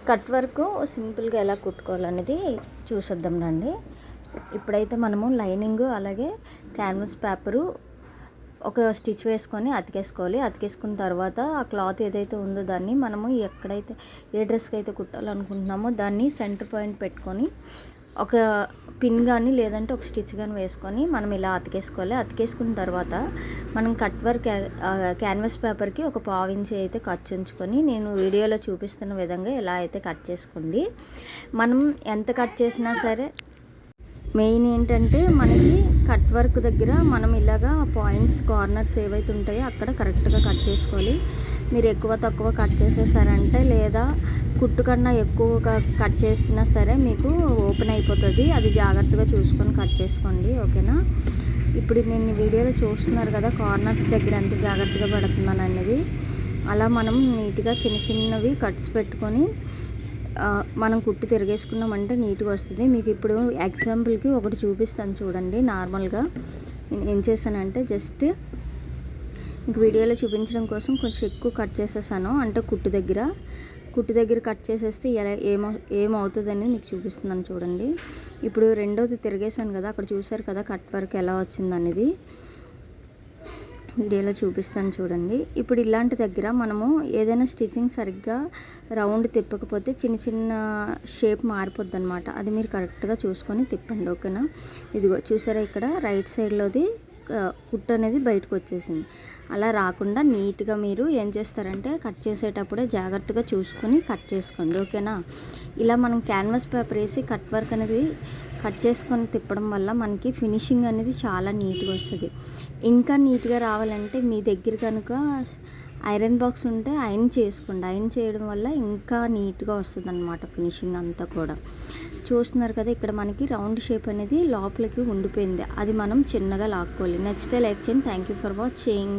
Cut work సింపుల్గా ఎలా కుట్టుకోవాలనేది చూసేద్దాం రండి. ఇప్పుడైతే మనము లైనింగ్ అలాగే క్యాన్వాస్ పేపరు ఒక స్టిచ్ వేసుకొని అతికేసుకోవాలి. అతికేసుకున్న తర్వాత ఆ క్లాత్ ఏదైతే ఉందో దాన్ని మనము ఎక్కడైతే ఏ డ్రెస్కి అయితే కుట్టాలనుకుంటున్నామో దాన్ని సెంటర్ పాయింట్ పెట్టుకొని ఒక పిన్ కానీ లేదంటే ఒక స్టిచ్ కానీ వేసుకొని మనం ఇలా అతికేసుకోవాలి. అతికేసుకున్న తర్వాత మనం కట్ వర్క్ క్యాన్వాస్ పేపర్కి ఒక పావించి అయితే కట్ ఉంచుకొని నేను వీడియోలో చూపిస్తున్న విధంగా ఇలా అయితే కట్ చేసుకోండి. మనం ఎంత కట్ చేసినా సరే మెయిన్ ఏంటంటే మనకి కట్ వర్క్ దగ్గర మనం ఇలాగా పాయింట్స్ కార్నర్స్ ఏవైతే ఉంటాయో అక్కడ కరెక్ట్గా కట్ చేసుకోవాలి. మీరు ఎక్కువ తక్కువ కట్ చేసేసారంటే లేదా కుట్టు కన్నా ఎక్కువగా కట్ చేసినా సరే మీకు ఓపెన్ అయిపోతుంది. అది జాగ్రత్తగా చూసుకొని కట్ చేసుకోండి, ఓకేనా. ఇప్పుడు నేను వీడియోలో చూస్తున్నారు కదా కార్నర్స్ దగ్గర ఎంత జాగ్రత్తగా పెడుతున్నాను అనేది. అలా మనం నీట్గా చిన్న చిన్నవి కట్స్ పెట్టుకొని మనం కుట్టు తిరిగేసుకున్నామంటే నీట్గా వస్తుంది. మీకు ఇప్పుడు ఎగ్జాంపుల్కి ఒకటి చూపిస్తాను చూడండి. నార్మల్గా నేను ఏం చేశానంటే జస్ట్ మీకు వీడియోలో చూపించడం కోసం కొంచెం ఎక్కువ కట్ చేసేసాను. అంటే కుట్టు దగ్గర కట్ చేసేస్తే ఎలా ఏమవుతుందని మీకు చూపిస్తున్నాను చూడండి. ఇప్పుడు రెండోది తిరిగేసాను కదా, అక్కడ చూసారు కదా కట్ వర్క్ ఎలా వచ్చిందనేది వీడియోలో చూపిస్తాను చూడండి. ఇప్పుడు ఇలాంటి దగ్గర మనము ఏదైనా స్టిచ్చింగ్ సరిగ్గా రౌండ్ తిప్పకపోతే చిన్న చిన్న షేప్ మారిపోద్ది అనమాట. అది మీరు కరెక్ట్గా చూసుకొని తిప్పండి, ఓకేనా. ఇదిగో చూసారా ఇక్కడ రైట్ సైడ్లోది కుట్టు అనేది బయటకు వచ్చేసింది. అలా రాకుండా నీట్గా మీరు ఏం చేస్తారంటే కట్ చేసేటప్పుడే జాగ్రత్తగా చూసుకొని కట్ చేసుకోండి, ఓకేనా. ఇలా మనం క్యాన్వాస్ పేపర్ వేసి కట్ వర్క్ అనేది కట్ చేసుకొని తిప్పడం వల్ల మనకి ఫినిషింగ్ అనేది చాలా నీట్గా వస్తుంది. ఇంకా నీట్గా రావాలంటే మీ దగ్గర కనుక ఐరన్ బాక్స్ ఉంటే ఐరన్ చేసుకోండి. ఐరన్ చేయడం వల్ల ఇంకా నీట్గా వస్తుంది అన్నమాట ఫినిషింగ్ అంతా కూడా. చూస్తున్నారు కదా ఇక్కడ మనకి రౌండ్ షేప్ అనేది లోపలికి ఉండిపోయింది. అది మనం చిన్నగా లాక్కోవాలి. నచ్చితే లైక్ చేయండి. Thank you for watching.